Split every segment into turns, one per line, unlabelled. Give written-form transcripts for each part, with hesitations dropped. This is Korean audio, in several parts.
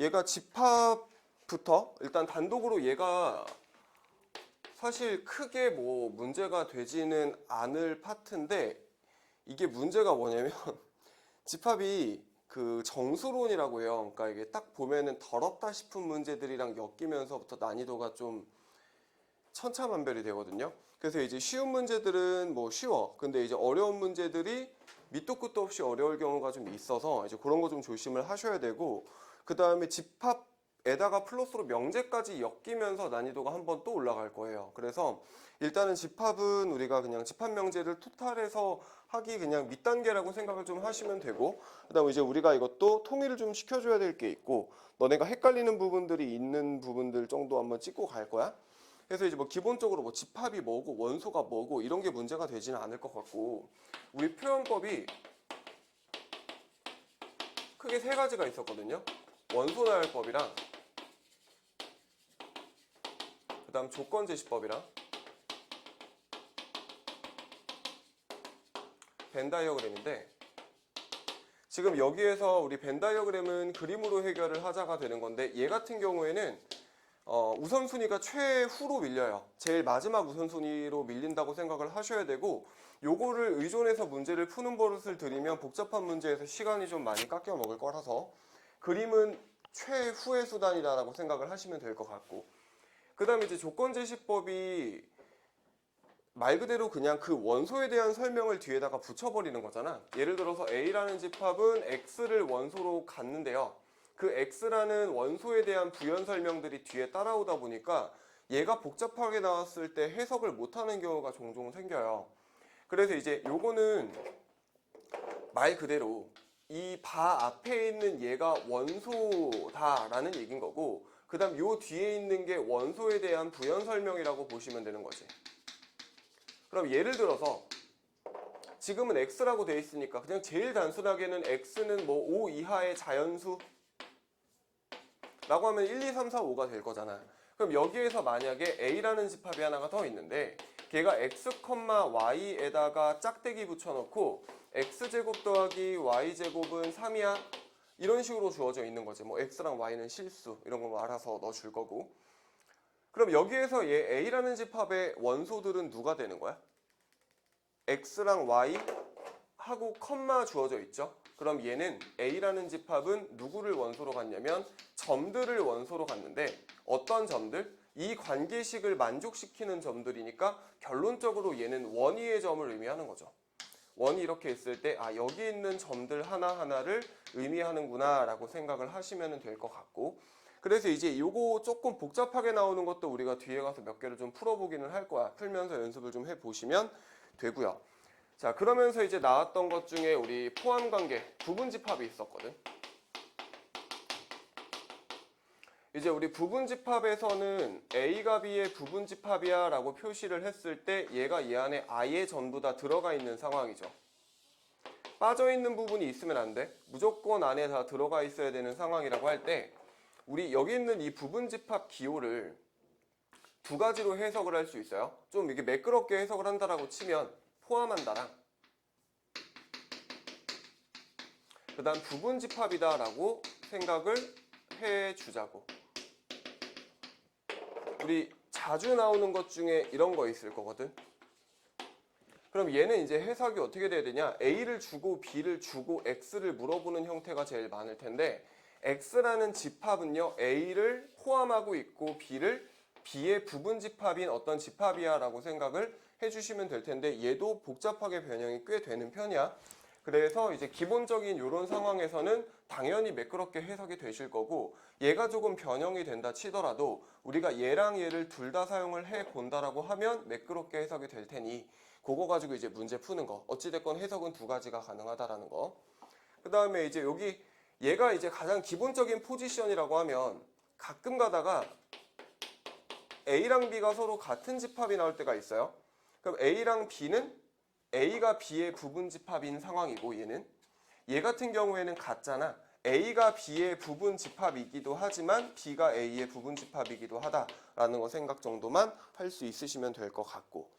얘가 집합부터 일단 단독으로 얘가 사실 크게 뭐 문제가 되지는 않을 파트인데, 이게 문제가 뭐냐면 집합이 그 정수론이라고 해요. 그러니까 이게 딱 보면은 더럽다 싶은 문제들이랑 엮이면서부터 난이도가 좀 천차만별이 되거든요. 그래서 이제 쉬운 문제들은 뭐 쉬워. 근데 이제 어려운 문제들이 밑도 끝도 없이 어려울 경우가 좀 있어서 이제 그런 거 좀 조심을 하셔야 되고, 그 다음에 집합에다가 플러스로 명제까지 엮이면서 난이도가 한번 또 올라갈 거예요. 그래서 일단은 집합은 우리가 그냥 집합 명제를 토탈해서 하기 그냥 밑단계라고 생각을 좀 하시면 되고, 그 다음에 이제 우리가 이것도 통일을 좀 시켜줘야 될 게 있고, 너네가 헷갈리는 부분들이 있는 부분들 정도 한번 찍고 갈 거야. 그래서 이제 뭐 기본적으로 뭐 집합이 뭐고 원소가 뭐고 이런 게 문제가 되지는 않을 것 같고, 우리 표현법이 크게 세 가지가 있었거든요. 원소 나열법이랑 그 다음 조건 제시법이랑 벤 다이어그램인데, 지금 여기에서 우리 벤 다이어그램은 그림으로 해결을 하자가 되는 건데, 얘 같은 경우에는 우선순위가 최후로 밀려요. 제일 마지막 우선순위로 밀린다고 생각을 하셔야 되고, 요거를 의존해서 문제를 푸는 버릇을 들이면 복잡한 문제에서 시간이 좀 많이 깎여 먹을 거라서 그림은 최후의 수단이다라고 생각을 하시면 될 것 같고, 그 다음에 이제 조건제시법이 말 그대로 그냥 그 원소에 대한 설명을 뒤에다가 붙여버리는 거잖아. 예를 들어서 A라는 집합은 X를 원소로 갖는데요. 그 X라는 원소에 대한 부연 설명들이 뒤에 따라오다 보니까 얘가 복잡하게 나왔을 때 해석을 못하는 경우가 종종 생겨요. 그래서 이제 요거는 말 그대로 이 바 앞에 있는 얘가 원소다라는 얘기인 거고, 그 다음 요 뒤에 있는 게 원소에 대한 부연 설명이라고 보시면 되는 거지. 그럼 예를 들어서 지금은 X라고 돼 있으니까 그냥 제일 단순하게는 X는 뭐 5 이하의 자연수 라고 하면 1, 2, 3, 4, 5가 될 거잖아. 그럼 여기에서 만약에 A라는 집합이 하나가 더 있는데, 걔가 X, Y에다가 짝대기 붙여놓고 X제곱 더하기 Y제곱은 3이야, 이런 식으로 주어져 있는 거지. 뭐 X랑 Y는 실수, 이런 거 알아서 넣어줄 거고. 그럼 여기에서 얘 A라는 집합의 원소들은 누가 되는 거야? X랑 Y 하고 컴마 주어져 있죠. 그럼 얘는 A라는 집합은 누구를 원소로 갖냐면 점들을 원소로 갖는데, 어떤 점들? 이 관계식을 만족시키는 점들이니까 결론적으로 얘는 원위의 점을 의미하는 거죠. 원이 이렇게 있을 때 여기 있는 점들 하나하나를 의미하는구나 라고 생각을 하시면 될 것 같고, 그래서 이제 요거 조금 복잡하게 나오는 것도 우리가 뒤에 가서 몇 개를 좀 풀어보기는 할 거야. 풀면서 연습을 좀 해보시면 되고요. 자, 그러면서 이제 나왔던 것 중에 우리 포함관계, 부분집합이 있었거든. 이제 우리 부분집합에서는 A가 B의 부분집합이야 라고 표시를 했을 때 얘가 얘 안에 아예 전부 다 들어가 있는 상황이죠. 빠져있는 부분이 있으면 안 돼. 무조건 안에 다 들어가 있어야 되는 상황이라고 할 때, 우리 여기 있는 이 부분집합 기호를 두 가지로 해석을 할 수 있어요. 좀 이게 매끄럽게 해석을 한다라고 치면 포함한다랑, 그 다음 부분집합이다 라고 생각을 해주자고. 우리 자주 나오는 것 중에 이런 거 있을 거거든. 그럼 얘는 이제 해석이 어떻게 돼야 되냐? A를 주고 B를 주고 X를 물어보는 형태가 제일 많을 텐데, X라는 집합은요 A를 포함하고 있고 B를 B의 부분집합인 어떤 집합이야 라고 생각을 해주시면 될 텐데, 얘도 복잡하게 변형이 꽤 되는 편이야. 그래서 이제 기본적인 이런 상황에서는 당연히 매끄럽게 해석이 되실 거고, 얘가 조금 변형이 된다 치더라도 우리가 얘랑 얘를 둘 다 사용을 해 본다라고 하면 매끄럽게 해석이 될 테니, 그거 가지고 이제 문제 푸는 거. 어찌됐건 해석은 두 가지가 가능하다라는 거. 그 다음에 이제 여기 얘가 이제 가장 기본적인 포지션이라고 하면, 가끔 가다가 A랑 B가 서로 같은 집합이 나올 때가 있어요. 그럼 A랑 B는 A가 B의 부분집합인 상황이고, 얘 같은 경우에는 같잖아. A가 B의 부분집합이기도 하지만 B가 A의 부분집합이기도 하다라는 거 생각 정도만 할 수 있으시면 될 것 같고.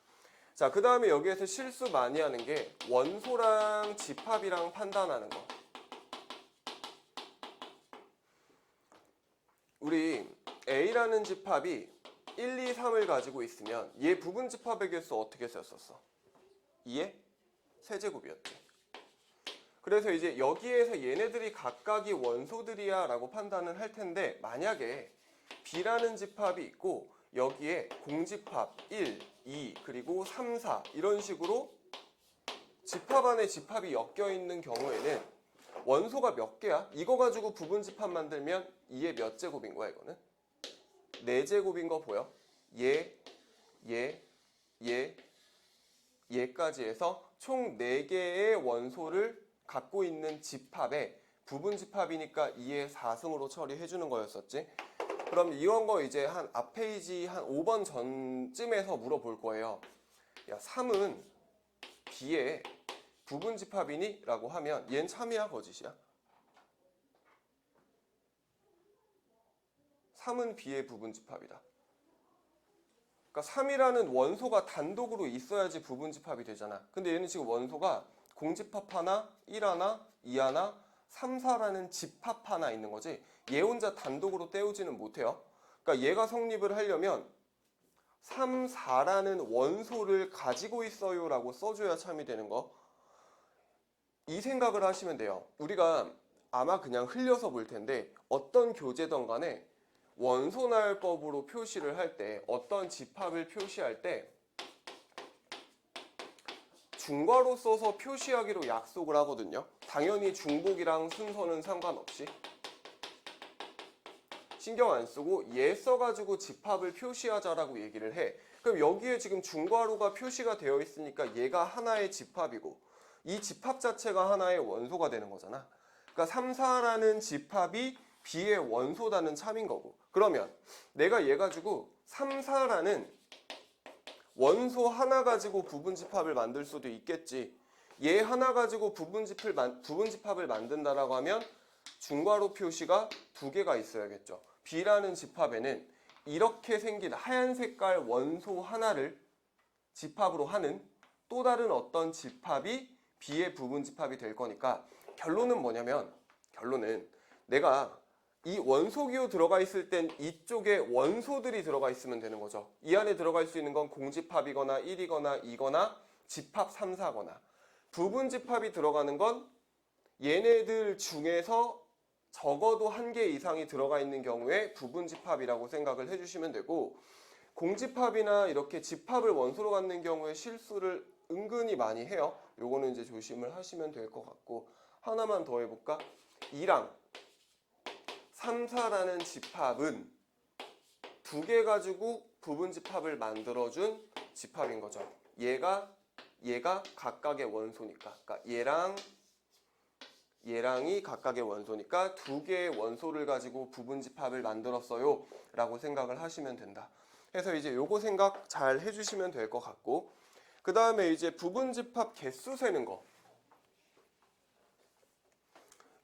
자, 그 다음에 여기에서 실수 많이 하는 게 원소랑 집합이랑 판단하는 거. 우리 A라는 집합이 1, 2, 3을 가지고 있으면 얘 부분 집합의 개수 어떻게 썼었어? 2의 세제곱이었지. 그래서 이제 여기에서 얘네들이 각각이 원소들이야 라고 판단을 할 텐데, 만약에 B라는 집합이 있고 여기에 공집합 1, 2, 그리고 3, 4 이런 식으로 집합 안에 집합이 엮여 있는 경우에는 원소가 몇 개야? 이거 가지고 부분 집합 만들면 2의 몇 제곱인 거야 이거는? 4제곱인 거 보여? 얘까지 해서 총 4개의 원소를 갖고 있는 집합에 부분 집합이니까 2의 4승으로 처리해 주는 거였었지. 그럼 이런 거 이제 한 앞 페이지 한 5번 전쯤에서 물어볼 거예요. 야, 3은 B의 부분 집합이니? 라고 하면 얘는 참이야 거짓이야? 3은 B의 부분 집합이다. 그러니까 3이라는 원소가 단독으로 있어야지 부분 집합이 되잖아. 근데 얘는 지금 원소가 공집합 하나, 1 하나, 2 하나, 3, 4라는 집합 하나 있는 거지. 얘 혼자 단독으로 때우지는 못해요. 그러니까 얘가 성립을 하려면 3, 4라는 원소를 가지고 있어요 라고 써줘야 참이 되는 거. 이 생각을 하시면 돼요. 우리가 아마 그냥 흘려서 볼 텐데 어떤 교재든 간에 원소 나열법으로 표시를 할 때, 어떤 집합을 표시할 때 중괄호 써서 표시하기로 약속을 하거든요. 당연히 중복이랑 순서는 상관없이 신경 안 쓰고 얘 써가지고 집합을 표시하자라고 얘기를 해. 그럼 여기에 지금 중괄호가 표시가 되어 있으니까 얘가 하나의 집합이고 이 집합 자체가 하나의 원소가 되는 거잖아. 그러니까 3, 4라는 집합이 B의 원소다는 참인 거고. 그러면 내가 얘 가지고 3, 4라는 원소 하나 가지고 부분 집합을 만들 수도 있겠지. 얘 하나 가지고 부분 집합을 만든다라고 하면 중괄호 표시가 2개가 있어야겠죠. B라는 집합에는 이렇게 생긴 하얀 색깔 원소 하나를 집합으로 하는 또 다른 어떤 집합이 B의 부분 집합이 될 거니까, 결론은 뭐냐면, 결론은 내가 이 원소기호 들어가 있을 땐 이쪽에 원소들이 들어가 있으면 되는 거죠. 이 안에 들어갈 수 있는 건 공집합이거나 1이거나 2거나 집합 3, 4거나, 부분 집합이 들어가는 건 얘네들 중에서 적어도 1개 이상이 들어가 있는 경우에 부분 집합이라고 생각을 해주시면 되고, 공집합이나 이렇게 집합을 원소로 갖는 경우에 실수를 은근히 많이 해요. 요거는 이제 조심을 하시면 될 것 같고, 하나만 더 해볼까? 2랑 3, 4라는 집합은 2개 가지고 부분 집합을 만들어준 집합인 거죠. 얘가 각각의 원소니까. 그러니까 얘랑이 각각의 원소니까 2개의 원소를 가지고 부분 집합을 만들었어요 라고 생각을 하시면 된다. 그래서 이제 요거 생각 잘 해주시면 될 것 같고, 그 다음에 이제 부분 집합 개수 세는 거.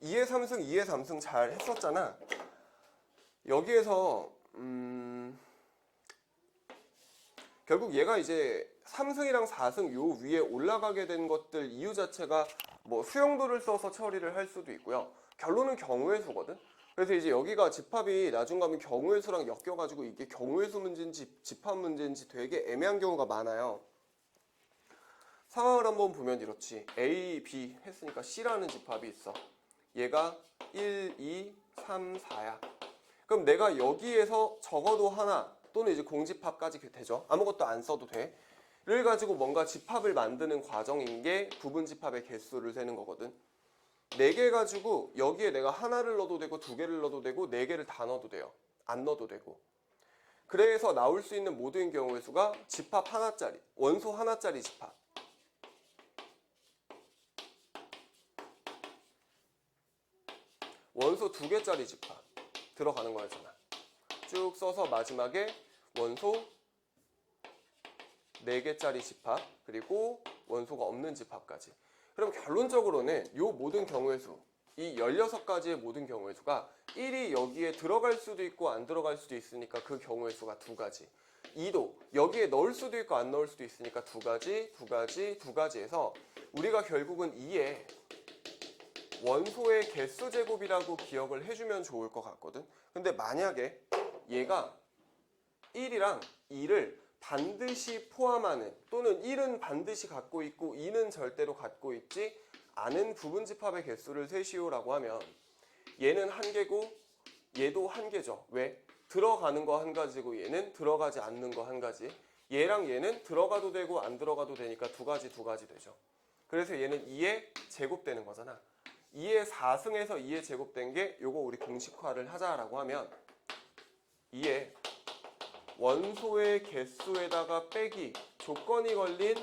2의 3승, 2의 3승 잘 했었잖아. 여기에서 결국 얘가 이제 3승이랑 4승 요 위에 올라가게 된 것들 이유 자체가 뭐 수용도를 써서 처리를 할 수도 있고요. 결론은 경우의 수거든. 그래서 이제 여기가 집합이 나중 가면 경우의 수랑 엮여가지고 이게 경우의 수 문제인지 집합 문제인지 되게 애매한 경우가 많아요. 상황을 한번 보면 이렇지. A, B 했으니까 C라는 집합이 있어. 얘가 1, 2, 3, 4야. 그럼 내가 여기에서 적어도 하나 또는 이제 공집합까지 되죠. 아무것도 안 써도 돼. 를 가지고 뭔가 집합을 만드는 과정인 게 부분 집합의 개수를 세는 거거든. 4개 가지고 여기에 내가 하나를 넣어도 되고 2개를 넣어도 되고 4개를 다 넣어도 돼요. 안 넣어도 되고. 그래서 나올 수 있는 모든 경우의 수가 집합 하나짜리, 원소 하나짜리 집합. 원소 2개짜리 집합 들어가는 거였잖아. 쭉 써서 마지막에 원소 4개짜리 집합, 그리고 원소가 없는 집합까지. 그럼 결론적으로는 이 모든 경우의 수, 이 16가지의 모든 경우의 수가 1이 여기에 들어갈 수도 있고 안 들어갈 수도 있으니까 그 경우의 수가 2가지. 2도 여기에 넣을 수도 있고 안 넣을 수도 있으니까 2가지 해서 우리가 결국은 2에 원소의 개수 제곱이라고 기억을 해주면 좋을 것 같거든. 근데 만약에 얘가 1이랑 2를 반드시 포함하는, 또는 1은 반드시 갖고 있고 2는 절대로 갖고 있지 않은 부분집합의 개수를 세시오라고 하면 얘는 한 개고 얘도 한 개죠. 왜? 들어가는 거 한 가지고 얘는 들어가지 않는 거 한 가지. 얘랑 얘는 들어가도 되고 안 들어가도 되니까 두 가지 되죠. 그래서 얘는 2에 제곱되는 거잖아. 2의 4승에서 2에 제곱된 게 요거 우리 공식화를 하자라고 하면 2에 원소의 개수에다가 빼기, 조건이 걸린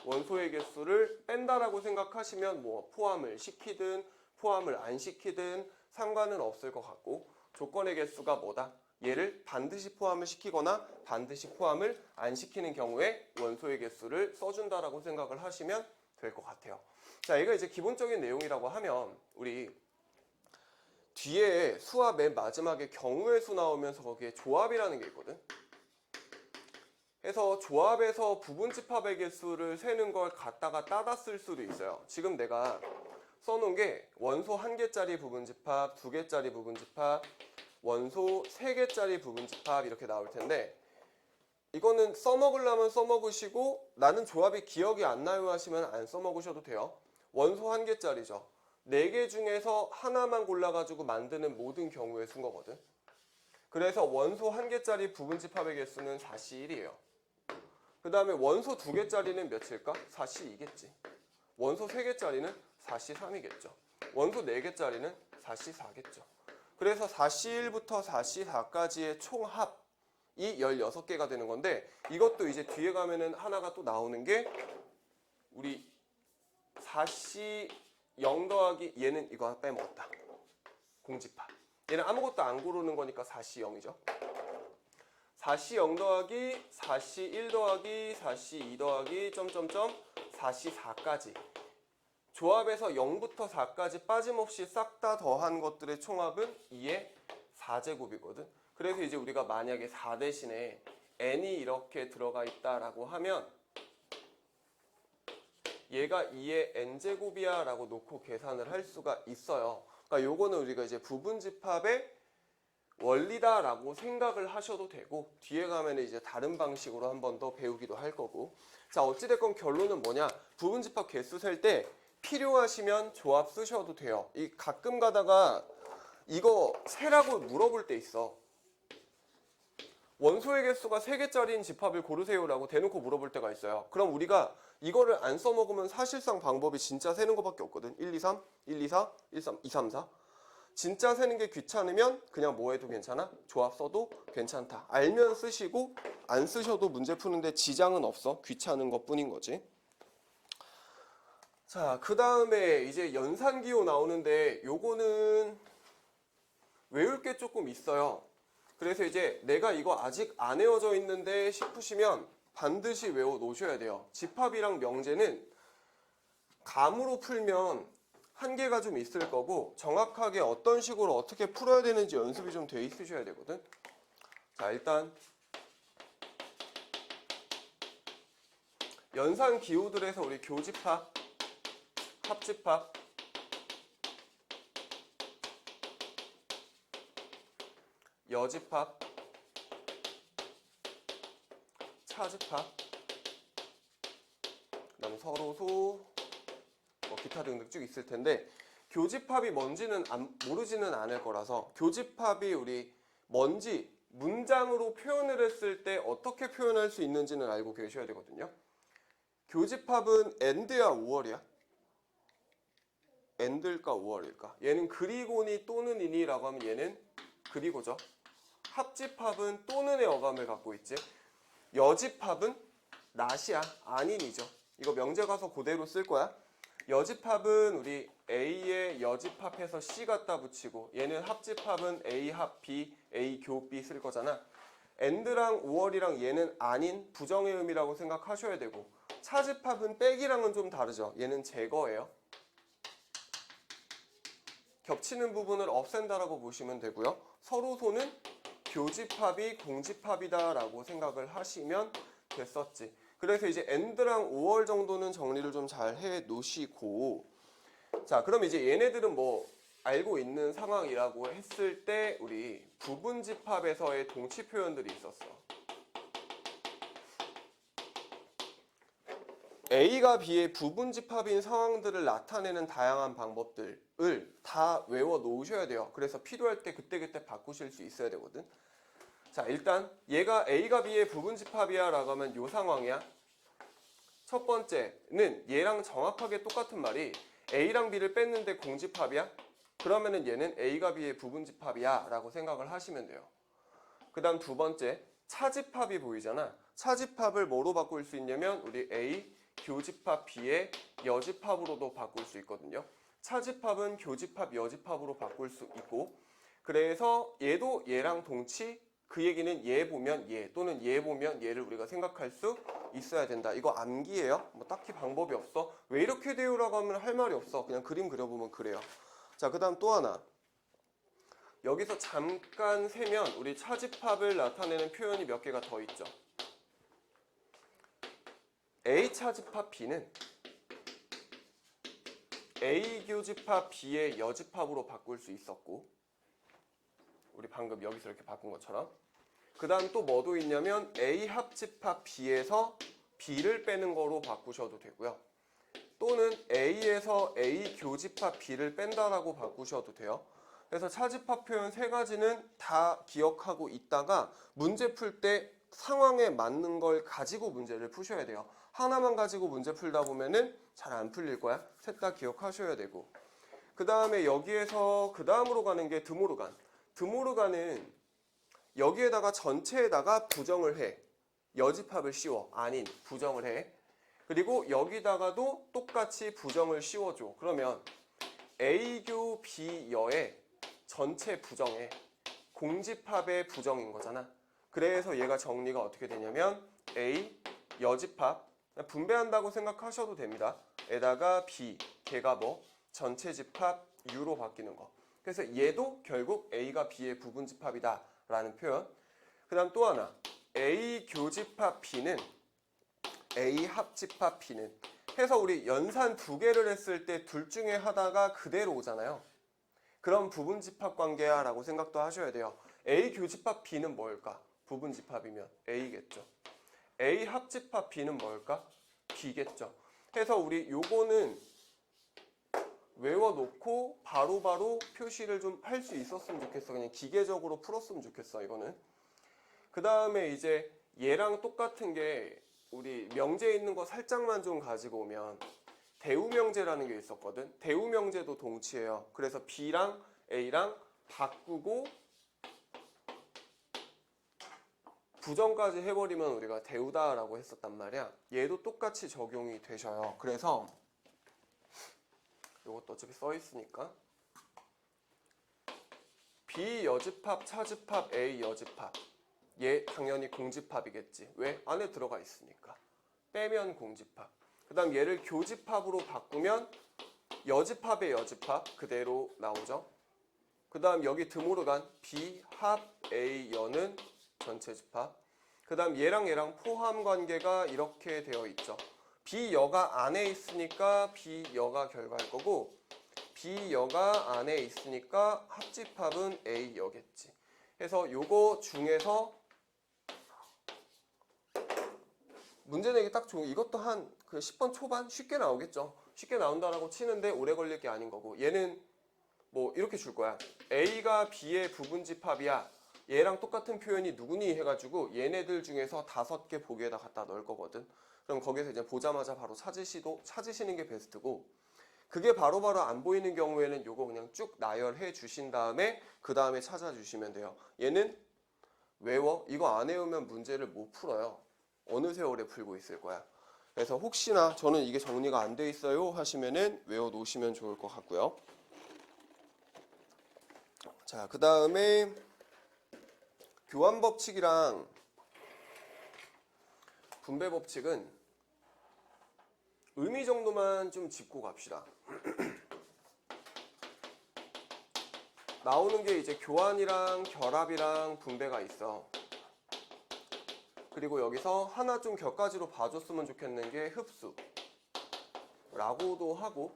원소의 개수를 뺀다라고 생각하시면 뭐 포함을 시키든 포함을 안 시키든 상관은 없을 것 같고, 조건의 개수가 뭐다? 얘를 반드시 포함을 시키거나 반드시 포함을 안 시키는 경우에 원소의 개수를 써준다라고 생각을 하시면 될 것 같아요. 자, 이거 이제 기본적인 내용이라고 하면 우리 뒤에 수학 맨 마지막에 경우의 수 나오면서 거기에 조합이라는 게 있거든. 그래서 조합에서 부분집합의 개수를 세는 걸 갖다가 따다 쓸 수도 있어요. 지금 내가 써놓은 게 원소 1개짜리 부분집합, 2개짜리 부분집합, 원소 3개짜리 부분집합 이렇게 나올 텐데, 이거는 써먹으려면 써먹으시고 나는 조합이 기억이 안 나요 하시면 안 써먹으셔도 돼요. 원소 1개짜리죠. 4개 중에서 하나만 골라가지고 만드는 모든 경우의 수인 거거든. 그래서 원소 1개짜리 부분집합의 개수는 4C1이에요. 그 다음에 원소 2개짜리는 몇일까? 4C2겠지. 원소 3개짜리는 4C3이겠죠. 원소 4개짜리는 4C4겠죠. 그래서 4C1부터 4C4까지의 총합이 16개가 되는 건데, 이것도 이제 뒤에 가면은 하나가 또 나오는 게 우리 4C0 더하기 얘는 이거 빼먹었다. 공집합. 얘는 아무것도 안 고르는 거니까 4C0이죠. 4C0 더하기 4C1 더하기 4C2 더하기 점점점 4C4까지. 조합에서 0부터 4까지 빠짐없이 싹 다 더한 것들의 총합은 2의 4제곱이거든. 그래서 이제 우리가 만약에 4 대신에 n이 이렇게 들어가 있다라고 하면 얘가 2의 n제곱이야 라고 놓고 계산을 할 수가 있어요. 그러니까 요거는 우리가 이제 부분집합의 원리다라고 생각을 하셔도 되고, 뒤에 가면 이제 다른 방식으로 한 번 더 배우기도 할 거고. 자, 어찌됐건 결론은 뭐냐? 부분집합 개수 셀 때 필요하시면 조합 쓰셔도 돼요. 이 가끔 가다가 이거 세라고 물어볼 때 있어. 원소의 개수가 3개짜리인 집합을 고르세요라고 대놓고 물어볼 때가 있어요. 그럼 우리가 이거를 안 써먹으면 사실상 방법이 진짜 세는 것밖에 없거든. 1, 2, 3, 1, 2, 4, 1, 3, 2, 3, 4. 진짜 세는 게 귀찮으면 그냥 뭐 해도 괜찮아? 조합 써도 괜찮다. 알면 쓰시고 안 쓰셔도 문제 푸는데 지장은 없어. 귀찮은 것 뿐인 거지. 자, 그 다음에 이제 연산기호 나오는데 요거는 외울 게 조금 있어요. 그래서 이제 내가 이거 아직 안 외워져 있는데 싶으시면 반드시 외워 놓으셔야 돼요. 집합이랑 명제는 감으로 풀면 한계가 좀 있을 거고, 정확하게 어떤 식으로 어떻게 풀어야 되는지 연습이 좀 돼 있으셔야 되거든. 자, 일단 연산 기호들에서 우리 교집합, 합집합, 여집합, 차집합, 그다음 서로소, 뭐 기타 등등 쭉 있을 텐데, 교집합이 뭔지는 모르지는 않을 거라서 교집합이 우리 뭔지 문장으로 표현을 했을 때 어떻게 표현할 수 있는지는 알고 계셔야 되거든요. 교집합은 and야 5월이야? and일까 5월일까? 얘는 그리고니 또는 이니 라고 하면 얘는 그리고죠. 합집합은 또는의 어감을 갖고 있지. 여집합은 not이야, 아닌이죠. 이거 명제 가서 그대로 쓸 거야. 여집합은 우리 A에 여집합해서 C 갖다 붙이고, 얘는 합집합은 A 합 B, A 교 B 쓸 거잖아. and랑 5월이랑 얘는 아닌 부정의 의미라고 생각하셔야 되고, 차집합은 빼기랑은 좀 다르죠. 얘는 제거예요. 겹치는 부분을 없앤다라고 보시면 되고요. 서로소는 교집합이 공집합이다 라고 생각을 하시면 됐었지. 그래서 이제 and랑 5월 정도는 정리를 좀 잘 해 놓으시고, 자, 그럼 이제 얘네들은 뭐 알고 있는 상황이라고 했을 때 우리 부분집합에서의 동치 표현들이 있었어. A가 B의 부분집합인 상황들을 나타내는 다양한 방법들을 다 외워 놓으셔야 돼요. 그래서 필요할 때 그때그때 바꾸실 수 있어야 되거든. 자, 일단 얘가 A가 B의 부분집합이야 라고 하면 요 상황이야. 첫 번째는 얘랑 정확하게 똑같은 말이 A랑 B를 뺐는데 공집합이야? 그러면은 얘는 A가 B의 부분집합이야 라고 생각을 하시면 돼요. 그 다음 두 번째, 차집합이 보이잖아. 차집합을 뭐로 바꿀 수 있냐면 우리 A 교집합 B의 여집합으로도 바꿀 수 있거든요. 차집합은 교집합 여집합으로 바꿀 수 있고, 그래서 얘도 얘랑 동치, 그 얘기는 얘 보면 얘 또는 얘 보면 얘를 우리가 생각할 수 있어야 된다. 이거 암기예요. 뭐 딱히 방법이 없어. 왜 이렇게 돼요라고 하면 할 말이 없어. 그냥 그림 그려보면 그래요. 자, 그 다음 또 하나. 여기서 잠깐 세면 우리 차집합을 나타내는 표현이 몇 개가 더 있죠. A 차집합 B는 A 교집합 B의 여집합으로 바꿀 수 있었고, 우리 방금 여기서 이렇게 바꾼 것처럼. 그 다음 또 뭐도 있냐면 A 합집합 B에서 B를 빼는 거로 바꾸셔도 되고요. 또는 A에서 A 교집합 B를 뺀다라고 바꾸셔도 돼요. 그래서 차집합 표현 세 가지는 다 기억하고 있다가 문제 풀 때 상황에 맞는 걸 가지고 문제를 푸셔야 돼요. 하나만 가지고 문제 풀다 보면은 잘 안 풀릴 거야. 셋 다 기억하셔야 되고. 그 다음에 여기에서 그 다음으로 가는 게 드모르간. 드모르간은 여기에다가 전체에다가 부정을 해. 여집합을 씌워. 아닌 부정을 해. 그리고 여기다가도 똑같이 부정을 씌워줘. 그러면 A교 B여의 전체 부정에 공집합의 부정인 거잖아. 그래서 얘가 정리가 어떻게 되냐면 A 여집합 분배한다고 생각하셔도 됩니다. 에다가 B 걔가 뭐 전체 집합 U로 바뀌는 거. 그래서 얘도 결국 A가 B의 부분집합이다 라는 표현. 그 다음 또 하나 A 교집합 B는 A 합집합 B는 해서 우리 연산 두 개를 했을 때 둘 중에 하나가 그대로 오잖아요. 그럼 부분집합 관계야 라고 생각도 하셔야 돼요. A 교집합 B는 뭘까? 부분집합이면 A겠죠. A 합집합 B는 뭘까? B겠죠. 해서 우리 요거는 외워놓고 바로바로 표시를 좀 할 수 있었으면 좋겠어. 그냥 기계적으로 풀었으면 좋겠어 이거는. 그 다음에 이제 얘랑 똑같은 게 우리 명제에 있는 거 살짝만 좀 가지고 오면 대우명제라는 게 있었거든. 대우명제도 동치예요. 그래서 B랑 A랑 바꾸고 부정까지 해버리면 우리가 대우다라고 했었단 말이야. 얘도 똑같이 적용이 되셔요. 그래서 이것도 어차피 써 있으니까 B 여집합, 차집합, A 여집합. 얘 당연히 공집합이겠지. 왜? 안에 들어가 있으니까. 빼면 공집합. 그 다음 얘를 교집합으로 바꾸면 여집합의 여집합 그대로 나오죠. 그 다음 여기 드모르간 B 합 A 여는 전체 집합. 그 다음 얘랑 얘랑 포함 관계가 이렇게 되어 있죠. B 여가 안에 있으니까 B 여가 결과일 거고 B 여가 안에 있으니까 합집합은 A 여겠지. 그래서 요거 중에서 문제 내기 딱 좋은 이것도 한 그 10번 초반 쉽게 나오겠죠. 쉽게 나온다라고 치는데 오래 걸릴 게 아닌 거고 얘는 뭐 이렇게 줄 거야. A가 B의 부분집합이야. 얘랑 똑같은 표현이 누구니 해가지고 얘네들 중에서 5개 보기에다 갖다 넣을 거거든. 그럼 거기서 이제 보자마자 바로 찾으시는 게 베스트고 그게 바로바로 안 보이는 경우에는 요거 그냥 쭉 나열해 주신 다음에 그 다음에 찾아주시면 돼요. 얘는 외워. 이거 안 외우면 문제를 못 풀어요. 어느 세월에 풀고 있을 거야. 그래서 혹시나 저는 이게 정리가 안 돼 있어요 하시면은 외워 놓으시면 좋을 것 같고요. 자, 그 다음에 교환 법칙이랑 분배 법칙은 의미 정도만 좀 짚고 갑시다. 나오는 게 이제 교환이랑 결합이랑 분배가 있어. 그리고 여기서 하나 좀 격가지로 봐줬으면 좋겠는 게 흡수 라고도 하고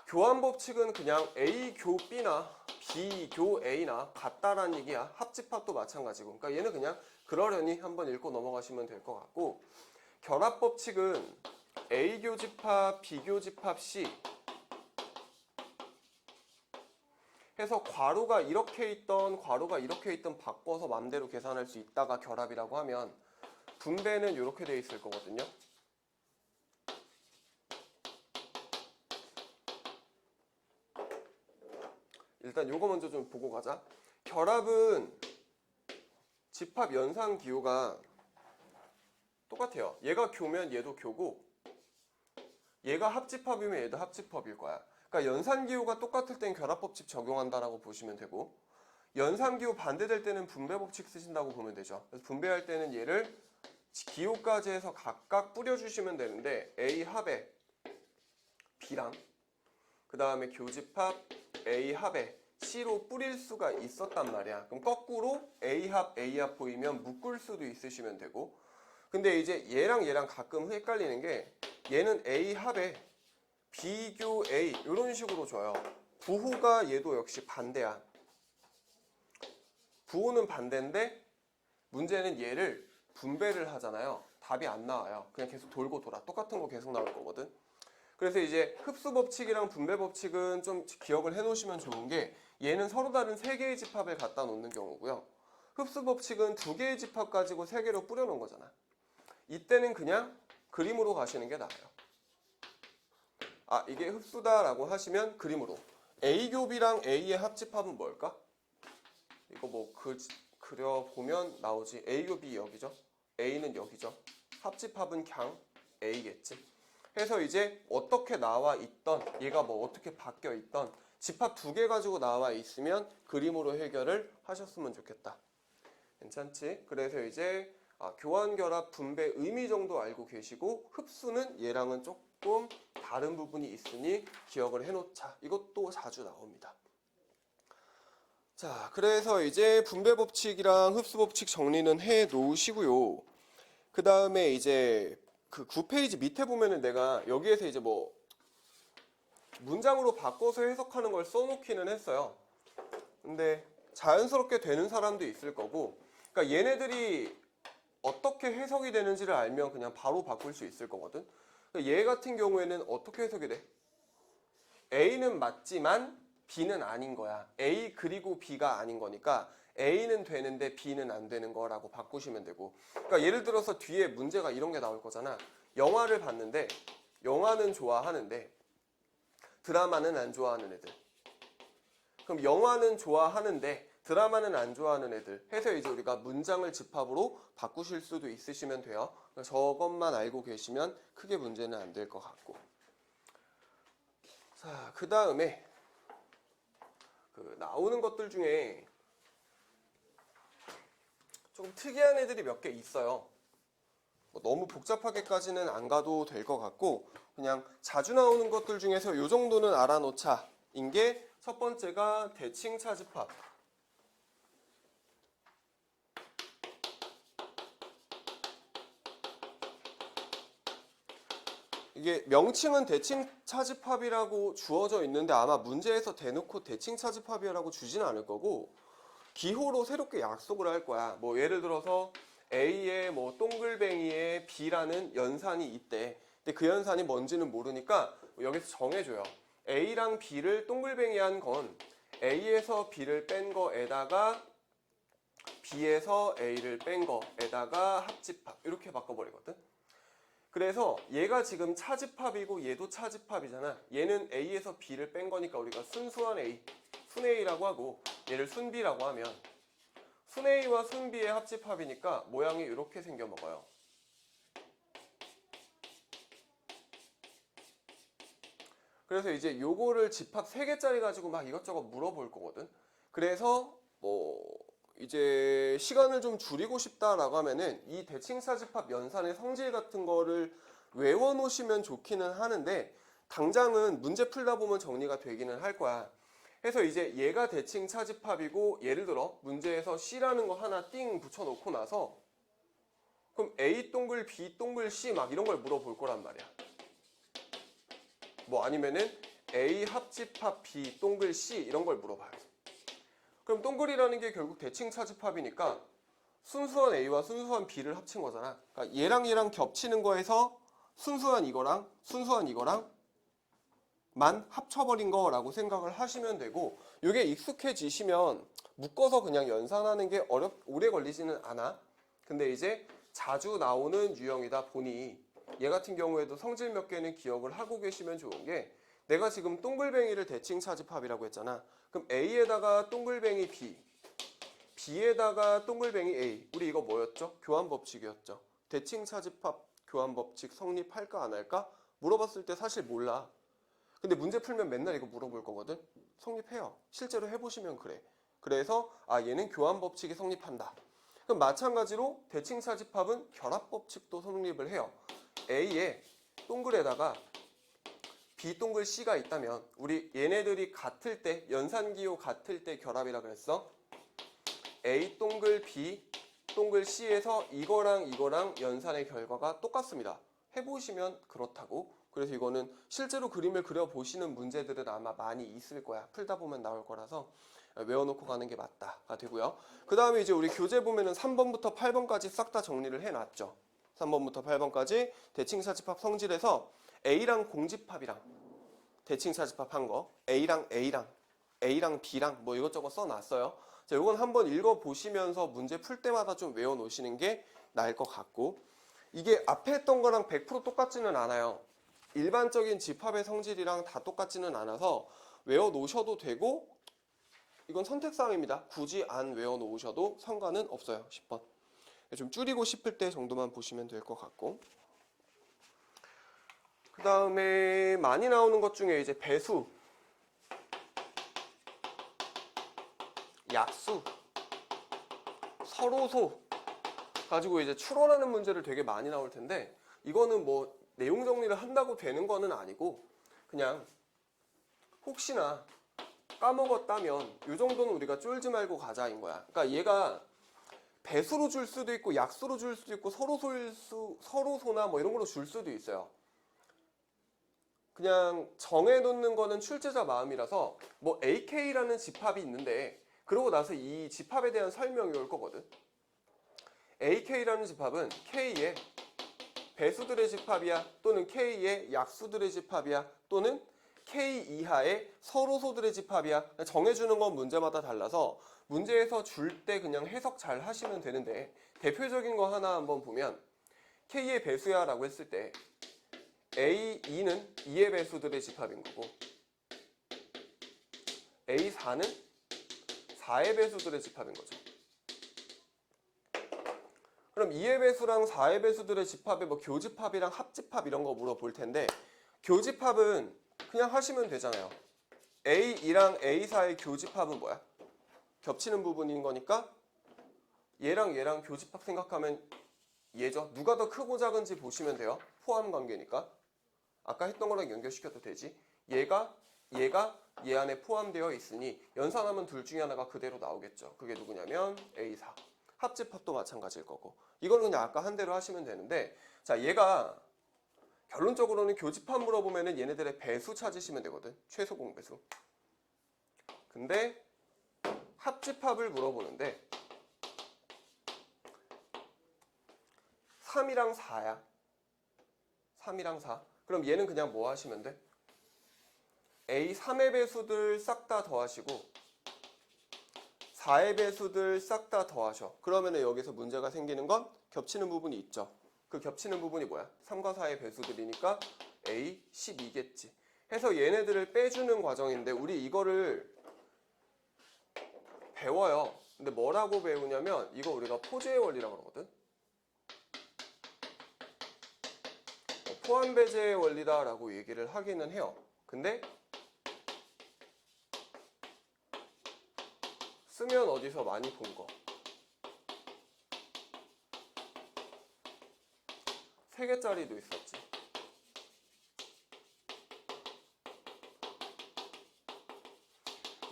교환 법칙은 그냥 A 교 B나 B 교 A나 같다라는 얘기야. 합집합도 마찬가지고. 그러니까 얘는 그냥 그러려니 한번 읽고 넘어가시면 될 것 같고, 결합 법칙은 A 교집합, B 교집합 C 해서 괄호가 이렇게 있던 괄호가 이렇게 있던 바꿔서 맘대로 계산할 수 있다가 결합이라고 하면, 분배는 이렇게 돼 있을 거거든요. 일단 요거 먼저 좀 보고 가자. 결합은 집합 연산 기호가 똑같아요. 얘가 교면 얘도 교고, 얘가 합집합이면 얘도 합집합일 거야. 그러니까 연산 기호가 똑같을 땐 결합 법칙 적용한다라고 보시면 되고, 연산 기호 반대될 때는 분배 법칙 쓰신다고 보면 되죠. 그래서 분배할 때는 얘를 기호까지 해서 각각 뿌려주시면 되는데, A 합에 B랑 그 다음에 교집합 A 합에 C로 뿌릴 수가 있었단 말이야. 그럼 거꾸로 A 합 보이면 묶을 수도 있으시면 되고, 근데 이제 얘랑 가끔 헷갈리는 게, 얘는 A 합에 B교 A 이런 식으로 줘요. 부호가 얘도 역시 반대야. 부호는 반대인데 문제는 얘를 분배를 하잖아요. 답이 안 나와요. 그냥 계속 돌고 돌아. 똑같은 거 계속 나올 거거든. 그래서 이제 흡수 법칙이랑 분배 법칙은 좀 기억을 해 놓으시면 좋은 게, 얘는 서로 다른 3개의 집합을 갖다 놓는 경우고요. 흡수 법칙은 2개의 집합 가지고 3개로 뿌려 놓은 거잖아. 이때는 그냥 그림으로 가시는 게 나아요. 아, 이게 흡수다라고 하시면 그림으로. A 교비랑 A의 합집합은 뭘까? 이거 뭐 그려보면 나오지. A 교비 여기죠. A는 여기죠. 합집합은 그냥 A겠지. 해서 이제 어떻게 나와 있던, 얘가 뭐 어떻게 바뀌어 있던 집합 2개 가지고 나와 있으면 그림으로 해결을 하셨으면 좋겠다. 괜찮지? 그래서 이제 교환, 결합, 분배 의미 정도 알고 계시고, 흡수는 얘랑은 조금 다른 부분이 있으니 기억을 해놓자. 이것도 자주 나옵니다. 자, 그래서 이제 분배 법칙이랑 흡수 법칙 정리는 해 놓으시고요. 그 다음에 이제 그 9페이지 밑에 보면은 내가 여기에서 이제 뭐 문장으로 바꿔서 해석하는 걸 써놓기는 했어요. 근데 자연스럽게 되는 사람도 있을 거고, 그러니까 얘네들이 어떻게 해석이 되는지를 알면 그냥 바로 바꿀 수 있을 거거든. 그러니까 얘 같은 경우에는 어떻게 해석이 돼? A는 맞지만 B는 아닌 거야. A 그리고 B가 아닌 거니까 A는 되는데 B는 안 되는 거라고 바꾸시면 되고, 그러니까 예를 들어서 뒤에 문제가 이런 게 나올 거잖아. 영화를 봤는데 영화는 좋아하는데 드라마는 안 좋아하는 애들. 그럼 영화는 좋아하는데 드라마는 안 좋아하는 애들 해서 이제 우리가 문장을 집합으로 바꾸실 수도 있으시면 돼요. 저것만 알고 계시면 크게 문제는 안 될 것 같고. 자, 그 다음에 나오는 것들 중에 조금 특이한 애들이 몇 개 있어요. 뭐 너무 복잡하게까지는 안 가도 될 것 같고, 그냥 자주 나오는 것들 중에서 이 정도는 알아놓자인 게, 첫 번째가 대칭 차집합. 이게 명칭은 대칭 차집합이라고 주어져 있는데 아마 문제에서 대놓고 대칭 차집합이라고 주지는 않을 거고, 기호로 새롭게 약속을 할 거야. 뭐 예를 들어서 A에 뭐 동글뱅이에 B라는 연산이 있대. 근데 그 연산이 뭔지는 모르니까 여기서 정해줘요. A랑 B를 동글뱅이 한 건 A에서 B를 뺀 거에다가 B에서 A를 뺀 거에다가 합집합, 이렇게 바꿔버리거든. 그래서 얘가 지금 차집합이고 얘도 차집합이잖아. 얘는 A에서 B를 뺀 거니까 우리가 순수한 A, 순 A라고 하고, 얘를 순 B라고 하면 순 A와 순 B의 합집합이니까 모양이 이렇게 생겨 먹어요. 그래서 이제 요거를 집합 3개짜리 가지고 막 이것저것 물어볼 거거든. 그래서 뭐 이제 시간을 좀 줄이고 싶다라고 하면은 이 대칭사집합 연산의 성질 같은 거를 외워 놓으시면 좋기는 하는데, 당장은 문제 풀다 보면 정리가 되기는 할 거야. 해서 이제 얘가 대칭 차집합이고, 예를 들어 문제에서 C라는 거 하나 띵 붙여놓고 나서 그럼 A 동글 B 동글 C 막 이런 걸 물어볼 거란 말이야. 뭐 아니면은 A 합집합 B 동글 C 이런 걸 물어봐요. 그럼 동글이라는 게 결국 대칭 차집합이니까 순수한 A와 순수한 B를 합친 거잖아. 그러니까 얘랑 겹치는 거에서 순수한 이거랑 만 합쳐버린 거라고 생각을 하시면 되고, 이게 익숙해지시면 묶어서 그냥 연산하는 게 오래 걸리지는 않아. 근데 이제 자주 나오는 유형이다 보니 얘 같은 경우에도 성질 몇 개는 기억을 하고 계시면 좋은 게, 내가 지금 동글뱅이를 대칭 차집합이라고 했잖아. 그럼 A에다가 동글뱅이 B, B에다가 동글뱅이 A, 우리 이거 뭐였죠? 교환법칙이었죠. 대칭 차집합 교환법칙 성립할까 안 할까? 물어봤을 때 사실 몰라. 근데 문제 풀면 맨날 이거 물어볼 거거든. 성립해요. 실제로 해보시면 그래. 그래서 얘는 교환법칙이 성립한다. 그럼 마찬가지로 대칭 차집합은 결합법칙도 성립을 해요. A에 동글에다가 B 동글 C가 있다면, 우리 얘네들이 같을 때, 연산기호 같을 때 결합이라 그랬어. A 동글 B 동글 C에서 이거랑 연산의 결과가 똑같습니다. 해보시면 그렇다고. 그래서 이거는 실제로 그림을 그려보시는 문제들은 아마 많이 있을 거야. 풀다 보면 나올 거라서 외워놓고 가는 게 맞다가 되고요. 그 다음에 이제 우리 교재 보면은 3번부터 8번까지 싹 다 정리를 해놨죠. 3번부터 8번까지 대칭 차집합 성질에서 A랑 공집합이랑 대칭 차집합 한 거, A랑 B랑 뭐 이것저것 써놨어요. 자, 이건 한번 읽어보시면서 문제 풀 때마다 좀 외워놓으시는 게 나을 것 같고, 이게 앞에 했던 거랑 100% 똑같지는 않아요. 일반적인 집합의 성질이랑 다 똑같지는 않아서 외워놓으셔도 되고, 이건 선택사항입니다. 굳이 안 외워놓으셔도 상관은 없어요. 10번. 좀 줄이고 싶을 때 정도만 보시면 될 것 같고, 그 다음에 많이 나오는 것 중에 이제 배수, 약수, 서로소 가지고 이제 추론하는 문제를 되게 많이 나올 텐데, 이거는 뭐 내용 정리를 한다고 되는 거는 아니고 그냥 혹시나 까먹었다면 이 정도는 우리가 쫄지 말고 가자인 거야. 그러니까 얘가 배수로 줄 수도 있고 약수로 줄 수도 있고 서로소나 뭐 이런 걸로 줄 수도 있어요. 그냥 정해놓는 거는 출제자 마음이라서, 뭐 AK라는 집합이 있는데 그러고 나서 이 집합에 대한 설명이 올 거거든. AK라는 집합은 K의 배수들의 집합이야, 또는 K의 약수들의 집합이야, 또는 K 이하의 서로소들의 집합이야. 정해주는 건 문제마다 달라서 문제에서 줄 때 그냥 해석 잘 하시면 되는데, 대표적인 거 하나 한번 보면 K의 배수야 라고 했을 때 A, 2는 2의 배수들의 집합인 거고, A, 4는 4의 배수들의 집합인 거죠. 그럼 2의 배수랑 4의 배수들의 집합에 뭐 교집합이랑 합집합 이런 거 물어볼 텐데, 교집합은 그냥 하시면 되잖아요. A2랑 A4의 교집합은 뭐야? 겹치는 부분인 거니까 얘랑 교집합 생각하면 얘죠. 누가 더 크고 작은지 보시면 돼요. 포함 관계니까. 아까 했던 거랑 연결시켜도 되지. 얘가 얘 안에 포함되어 있으니 연산하면 둘 중에 하나가 그대로 나오겠죠. 그게 누구냐면 A4. 합집합도 마찬가지일 거고. 이거는 그냥 아까 한 대로 하시면 되는데, 자, 얘가 결론적으로는 교집합 물어보면은 얘네들의 배수 찾으시면 되거든. 최소 공배수. 근데 합집합을 물어보는데 3이랑 4야. 3이랑 4. 그럼 얘는 그냥 뭐 하시면 돼? A 3의 배수들 싹 다 더하시고 4의 배수들 싹 다 더하셔. 그러면은 여기서 문제가 생기는 건 겹치는 부분이 있죠. 그 겹치는 부분이 뭐야? 3과 4의 배수들이니까 A 12겠지. 해서 얘네들을 빼주는 과정인데, 우리 이거를 배워요. 근데 뭐라고 배우냐면 이거 우리가 포제의 원리라고 그러거든. 포함배제의 원리다라고 얘기를 하기는 해요. 근데 쓰면 어디서 많이 본 거. 3개짜리도 있었지.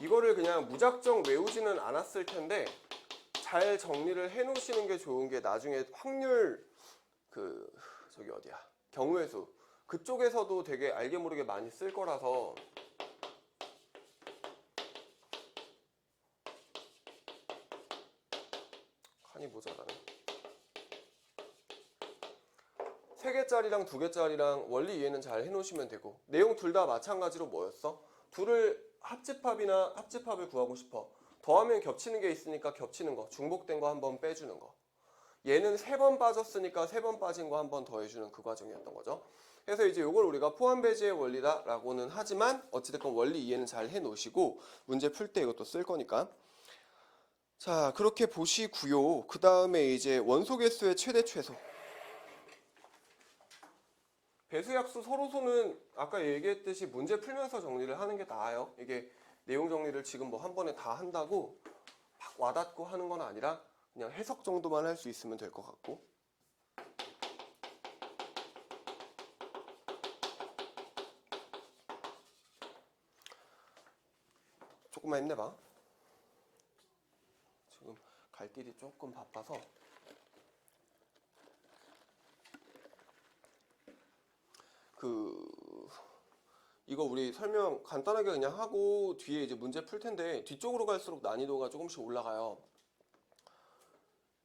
이거를 그냥 무작정 외우지는 않았을 텐데 잘 정리를 해 놓으시는 게 좋은 게, 나중에 확률 저기 어디야? 경우의 수 그쪽에서도 되게 알게 모르게 많이 쓸 거라서 칸이 모자라네. 3개짜리랑 2개짜리랑 원리 이해는 잘 해놓으시면 되고, 내용 둘 다 마찬가지로 뭐였어? 둘을 합집합이나 합집합을 구하고 싶어. 더하면 겹치는 게 있으니까 겹치는 거, 중복된 거 한번 빼주는 거. 얘는 3번 빠졌으니까 3번 빠진 거 한번 더해주는 그 과정이었던 거죠. 그래서 이제 이걸 우리가 포함 배제의 원리다라고는 하지만 어찌됐건 원리 이해는 잘 해놓으시고 문제 풀 때 이것도 쓸 거니까. 자, 그렇게 보시고요. 그 다음에 이제 원소 개수의 최대 최소. 배수약수 서로소는 아까 얘기했듯이 문제 풀면서 정리를 하는 게 나아요. 이게 내용 정리를 지금 뭐 한 번에 다 한다고 막 와닿고 하는 건 아니라 그냥 해석 정도만 할 수 있으면 될 것 같고. 조금만 힘내봐. 지금 갈 길이 조금 바빠서. 이거 우리 설명 간단하게 그냥 하고 뒤에 이제 문제 풀 텐데 뒤쪽으로 갈수록 난이도가 조금씩 올라가요.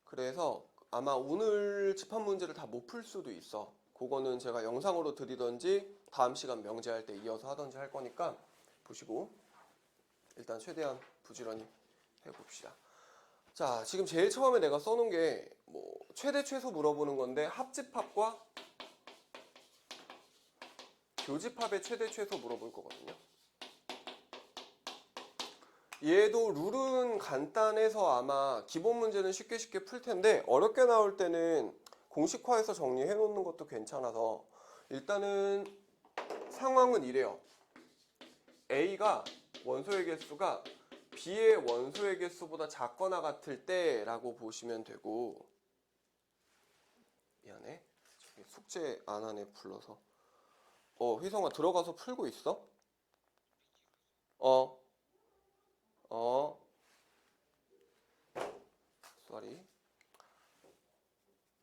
그래서 아마 오늘 집합 문제를 다 못 풀 수도 있어. 그거는 제가 영상으로 드리던지 다음 시간 명제할 때 이어서 하던지 할 거니까 보시고 일단 최대한 부지런히 해봅시다. 자, 지금 제일 처음에 내가 써놓은 게 뭐 최대 최소 물어보는 건데 합집합과 교집합의 최대 최소 물어볼 거거든요. 얘도 룰은 간단해서 아마 기본 문제는 쉽게 풀 텐데 어렵게 나올 때는 공식화해서 정리해 놓는 것도 괜찮아서 일단은 상황은 이래요. A가 원소의 개수가 B의 원소의 개수보다 작거나 같을 때라고 보시면 되고, 미안해. 저기 숙제 안 하네 불러서. 휘성아 들어가서 풀고 있어? sorry.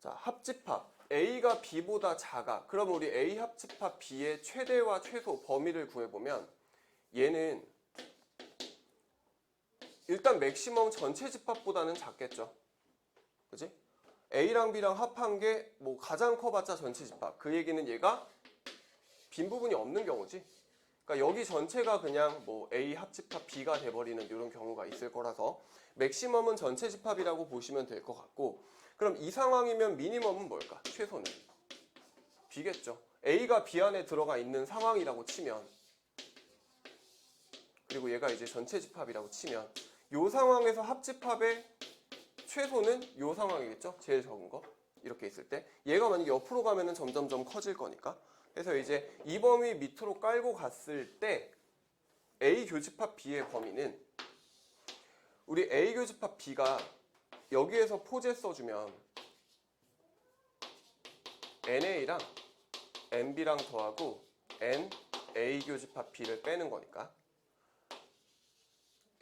자, 합집합. A가 B보다 작아. 그럼 우리 A 합집합 B의 최대와 최소 범위를 구해보면 얘는 일단 맥시멈 전체 집합보다는 작겠죠. 그지? A랑 B랑 합한 게 뭐 가장 커봤자 전체 집합. 그 얘기는 얘가 빈 부분이 없는 경우지. 그러니까 여기 전체가 그냥 뭐 A 합집합 B가 돼버리는 이런 경우가 있을 거라서 맥시멈은 전체 집합이라고 보시면 될 것 같고, 그럼 이 상황이면 미니멈은 뭘까? 최소는 B겠죠. A가 B 안에 들어가 있는 상황이라고 치면, 그리고 얘가 이제 전체 집합이라고 치면 이 상황에서 합집합의 최소는 이 상황이겠죠. 제일 적은 거. 이렇게 있을 때 얘가 만약에 옆으로 가면은 점점점 커질 거니까. 그래서 이제 이 범위 밑으로 깔고 갔을 때 A 교집합 B의 범위는 우리 A 교집합 B가 여기에서 포재 써주면 NA랑 NB랑 더하고 N A 교집합 B를 빼는 거니까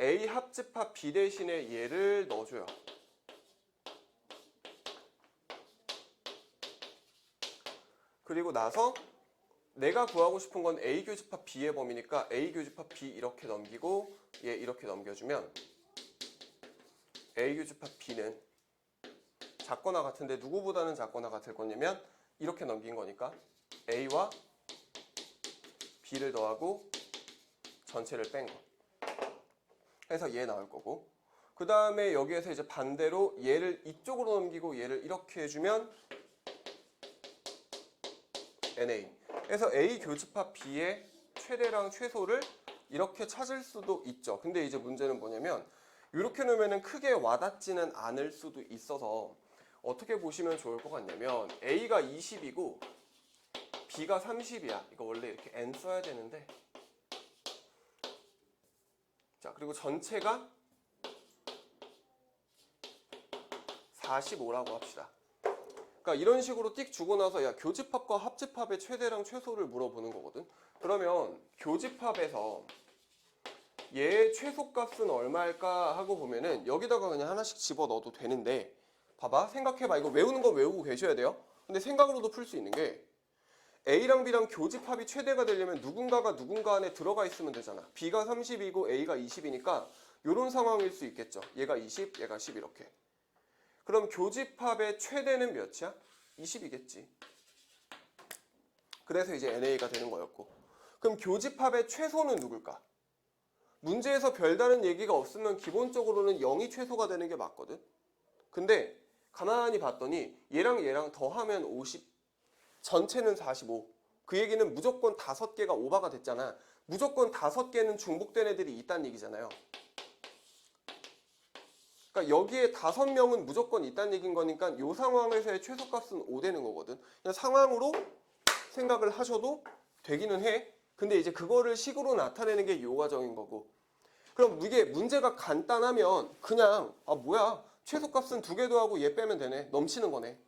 A 합집합 B 대신에 얘를 넣어줘요. 그리고 나서 내가 구하고 싶은 건 A 교집합 B의 범위니까 A 교집합 B 이렇게 넘기고 얘 이렇게 넘겨주면 A 교집합 B는 작거나 같은데 누구보다는 작거나 같을 거냐면 이렇게 넘긴 거니까 A와 B를 더하고 전체를 뺀 거. 해서 얘 나올 거고, 그 다음에 여기에서 이제 반대로 얘를 이쪽으로 넘기고 얘를 이렇게 해주면 NA. 그래서 A 교집합 B의 최대랑 최소를 이렇게 찾을 수도 있죠. 근데 이제 문제는 뭐냐면 이렇게 놓으면 크게 와닿지는 않을 수도 있어서 어떻게 보시면 좋을 것 같냐면 A가 20이고 B가 30이야. 이거 원래 이렇게 N 써야 되는데, 자, 그리고 전체가 45라고 합시다. 그러니까 이런 식으로 띡 주고 나서 야 교집합과 합집합의 최대랑 최소를 물어보는 거거든. 그러면 교집합에서 얘의 최소값은 얼마일까 하고 보면은 여기다가 그냥 하나씩 집어넣어도 되는데, 봐봐 생각해봐. 이거 외우는 거 외우고 계셔야 돼요. 근데 생각으로도 풀 수 있는 게 A랑 B랑 교집합이 최대가 되려면 누군가 안에 들어가 있으면 되잖아. B가 30이고 A가 20이니까 이런 상황일 수 있겠죠. 얘가 20, 얘가 10 이렇게. 그럼 교집합의 최대는 몇이야? 20이겠지. 그래서 이제 NA가 되는 거였고. 그럼 교집합의 최소는 누굴까? 문제에서 별다른 얘기가 없으면 기본적으로는 0이 최소가 되는 게 맞거든. 근데 가만히 봤더니 얘랑 더하면 50, 전체는 45. 그 얘기는 무조건 5개가 오버가 됐잖아. 무조건 5개는 중복된 애들이 있다는 얘기잖아요. 그러니까 여기에 5명은 무조건 있다는 얘기인 거니까 이 상황에서의 최소값은 5 되는 거거든. 그냥 상황으로 생각을 하셔도 되기는 해. 근데 이제 그거를 식으로 나타내는 게 이 과정인 거고. 그럼 이게 문제가 간단하면 그냥 뭐야 최소값은 2개 더하고 얘 빼면 되네. 넘치는 거네.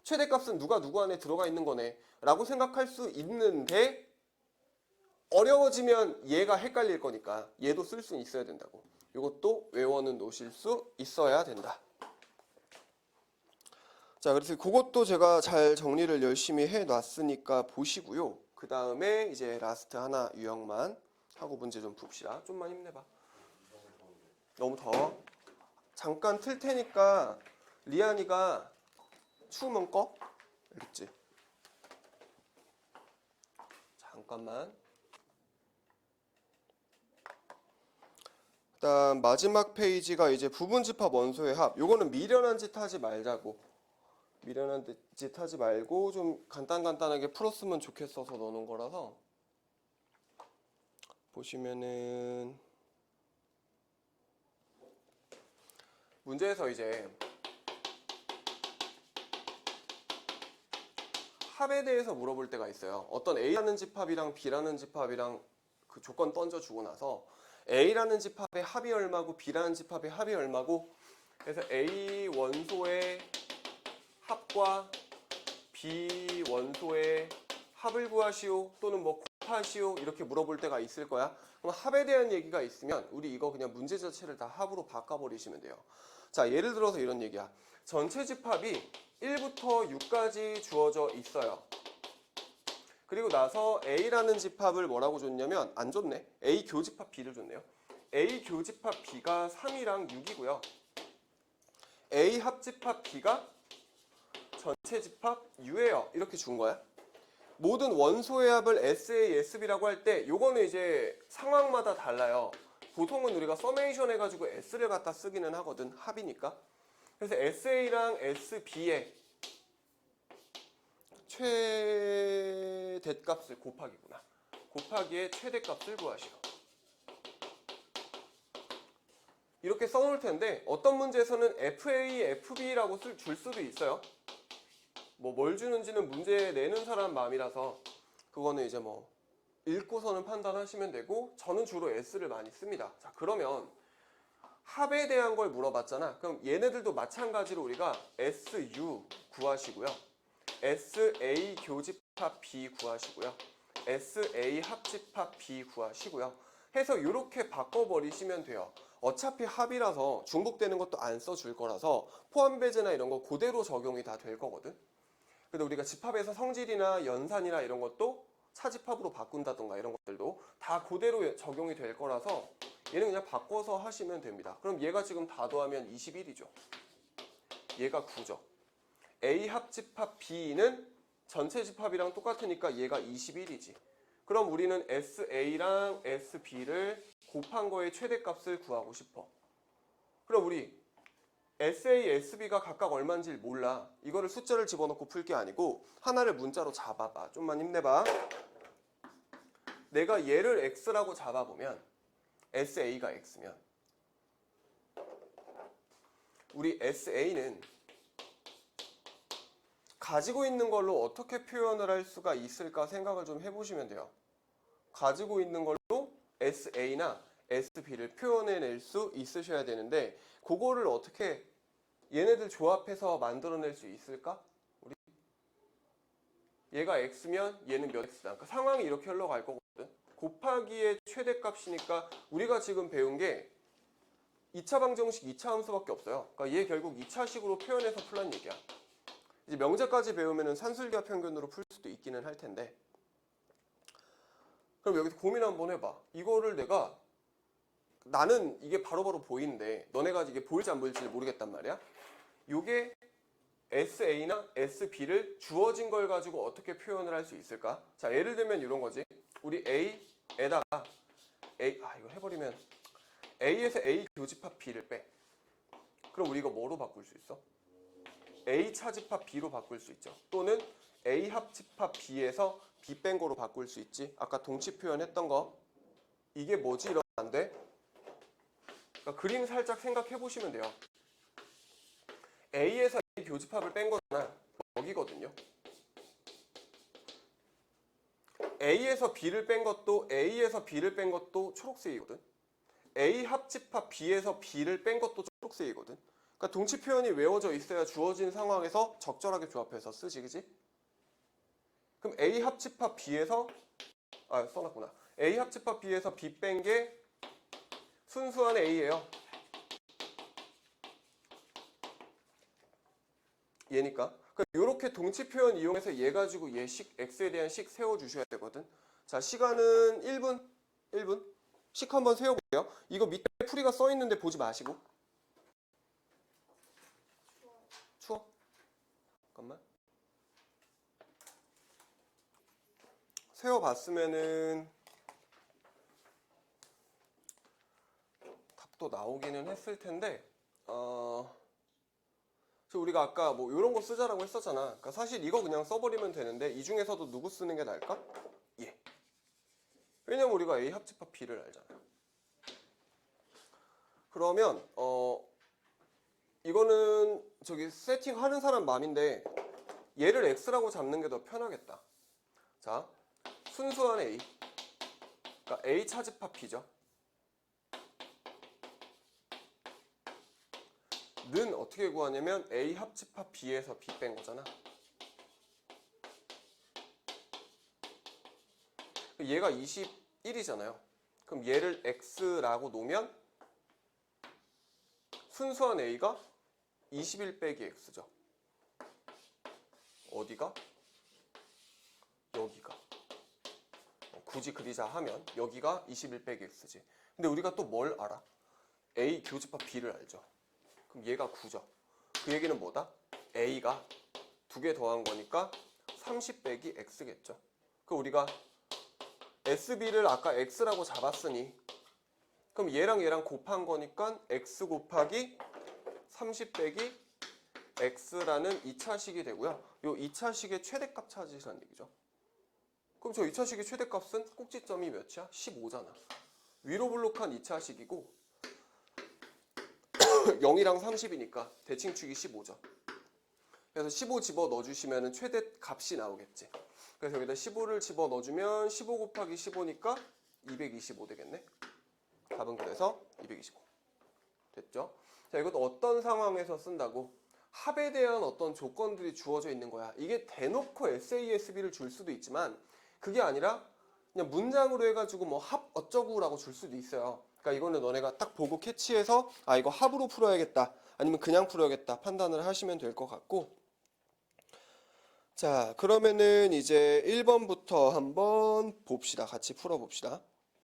최대값은 누구 안에 들어가 있는 거네 라고 생각할 수 있는데 어려워지면 얘가 헷갈릴 거니까 얘도 쓸 수 있어야 된다고. 이것도 외워는 놓으실 수 있어야 된다. 자, 그래서 그것도 제가 잘 정리를 열심히 해놨으니까 보시고요. 그 다음에 이제 라스트 하나 유형만 하고 문제 좀 풉시다. 좀만 힘내봐. 너무 더워? 잠깐 틀 테니까 리안이가 추우면 꺼? 알겠지? 잠깐만. 일단 마지막 페이지가 이제 부분집합 원소의 합. 요거는 미련한 짓 하지 말자고. 미련한 짓 하지 말고 좀 간단하게 풀었으면 좋겠어서 넣는 거라서 보시면은 문제에서 이제 합에 대해서 물어볼 때가 있어요. 어떤 A라는 집합이랑 B라는 집합이랑 그 조건 던져주고 나서 A라는 집합의 합이 얼마고 B라는 집합의 합이 얼마고 그래서 A 원소의 합과 B 원소의 합을 구하시오 또는 뭐 곱하시오 이렇게 물어볼 때가 있을 거야. 그럼 합에 대한 얘기가 있으면 우리 이거 그냥 문제 자체를 다 합으로 바꿔버리시면 돼요. 자, 예를 들어서 이런 얘기야. 전체 집합이 1부터 6까지 주어져 있어요. 그리고 나서 A라는 집합을 뭐라고 줬냐면 안 줬네. A 교집합 B를 줬네요. A 교집합 B가 3이랑 6이고요. A 합집합 B가 전체 집합 U예요. 이렇게 준 거야. 모든 원소의 합을 SA, SB라고 할 때 요거는 이제 상황마다 달라요. 보통은 우리가 서메이션 해가지고 S를 갖다 쓰기는 하거든. 합이니까. 그래서 SA랑 SB의 최대값을 곱하기구나. 곱하기의 최대값을 구하시오. 이렇게 써놓을 텐데 어떤 문제에서는 FA, FB라고 줄 수도 있어요. 뭘 주는지는 문제 내는 사람 마음이라서 그거는 이제 뭐 읽고서는 판단하시면 되고 저는 주로 S를 많이 씁니다. 자, 그러면 합에 대한 걸 물어봤잖아. 그럼 얘네들도 마찬가지로 우리가 SU 구하시고요. SA 교집합 B 구하시고요. SA 합집합 B 구하시고요. 해서 이렇게 바꿔버리시면 돼요. 어차피 합이라서 중복되는 것도 안 써줄 거라서 포함배제나 이런 거 그대로 적용이 다 될 거거든. 근데 우리가 집합에서 성질이나 연산이나 이런 것도 차집합으로 바꾼다던가 이런 것들도 다 그대로 적용이 될 거라서 얘는 그냥 바꿔서 하시면 됩니다. 그럼 얘가 지금 다 더하면 21이죠. 얘가 9죠. A 합집합 B는 전체 집합이랑 똑같으니까 얘가 21이지. 그럼 우리는 SA랑 SB를 곱한 거의 최대값을 구하고 싶어. 그럼 우리 SA, SB가 각각 얼마인지 몰라. 이거를 숫자를 집어넣고 풀 게 아니고 하나를 문자로 잡아봐. 좀만 힘내봐. 내가 얘를 X라고 잡아보면 SA가 X면 우리 SA는 가지고 있는 걸로 어떻게 표현을 할 수가 있을까 생각을 좀 해보시면 돼요. 가지고 있는 걸로 SA나 SB를 표현해낼 수 있으셔야 되는데 그거를 어떻게 얘네들 조합해서 만들어낼 수 있을까? 우리 얘가 X면 얘는 몇 X다. 그러니까 상황이 이렇게 흘러갈 거거든. 곱하기의 최대값이니까 우리가 지금 배운 게 2차 방정식 2차 함수밖에 없어요. 그러니까 얘 결국 2차식으로 표현해서 풀란 얘기야. 이제 명제까지 배우면은 산술기하 평균으로 풀 수도 있기는 할 텐데. 그럼 여기서 고민 한번 해봐. 이거를 나는 이게 바로바로 보이는데 너네가 이게 보일지 안 보일지 모르겠단 말이야. 요게 SA나 SB를 주어진 걸 가지고 어떻게 표현을 할 수 있을까? 자, 예를 들면 이런 거지. 우리 A에다가 이거 해버리면 A에서 A 교집합 B를 빼. 그럼 우리 이거 뭐로 바꿀 수 있어? A 차집합 B로 바꿀 수 있죠. 또는 A 합집합 B에서 B 뺀 거로 바꿀 수 있지. 아까 동치 표현했던 거. 이게 뭐지? 이러면 안 돼. 그러니까 그림 살짝 생각해 보시면 돼요. A에서 A 교집합을 뺀 거잖아. 여기거든요. A에서 B를 뺀 것도 A에서 B를 뺀 것도 초록색이거든. A 합집합 B에서 B를 뺀 것도 초록색이거든. 그러니까 동치 표현이 외워져 있어야 주어진 상황에서 적절하게 조합해서 쓰지, 그지? 그럼 A 합집합 B에서 써놨구나. A 합집합 B에서 B 뺀 게 순수한 A예요. 얘니까. 이렇게 동치 표현 이용해서 얘 가지고 얘 x에 대한 식 세워주셔야 되거든. 자, 시간은 1분. 식 한번 세워볼게요. 이거 밑에 풀이가 써있는데 보지 마시고. 추워? 잠깐만. 세워봤으면은 답도 나오기는 했을 텐데 우리가 아까 뭐 이런 거 쓰자라고 했었잖아. 그러니까 사실 이거 그냥 써버리면 되는데 이 중에서도 누구 쓰는 게 나을까? 얘. 왜냐면 우리가 A 합집합 B를 알잖아. 그러면 이거는 세팅하는 사람 맘인데 얘를 X라고 잡는 게 더 편하겠다. 자, 순수한 A. 그러니까 A 차집합 B죠. 는 어떻게 구하냐면 A 합집합 B에서 B 뺀 거잖아. 얘가 21이잖아요. 그럼 얘를 X라고 놓으면 순수한 A가 21 빼기 X죠. 어디가? 여기가. 굳이 그리자 하면 여기가 21 빼기 X지. 근데 우리가 또 뭘 알아? A 교집합 B를 알죠. 그럼 얘가 9죠. 그 얘기는 뭐다? A가 2개 더한 거니까 30 빼기 X겠죠. 그럼 우리가 SB를 아까 X라고 잡았으니 그럼 얘랑 곱한 거니까 X 곱하기 30 빼기 X라는 2차식이 되고요. 요 2차식의 최대값 찾으시라는 얘기죠. 그럼 저 2차식의 최대값은 꼭지점이 몇이야? 15잖아. 위로 블록한 2차식이고 0이랑 30이니까 대칭축이 15죠. 그래서 15 집어 넣어주시면 최대값이 나오겠지. 그래서 여기다 15를 집어 넣어주면 15 곱하기 15니까 225 되겠네. 답은 그래서 225. 됐죠? 자, 이것도 어떤 상황에서 쓴다고? 합에 대한 어떤 조건들이 주어져 있는 거야. 이게 대놓고 SASB를 줄 수도 있지만 그게 아니라 그냥 문장으로 해가지고 뭐 합 어쩌구라고 줄 수도 있어요. 그러니까 이거는 너네가 딱 보고 캐치해서 이거 합으로 풀어야겠다 아니면 그냥 풀어야겠다 판단을 하시면 될 것 같고. 자, 그러면은 이제 1번부터 한번 봅시다. 같이 풀어봅시다.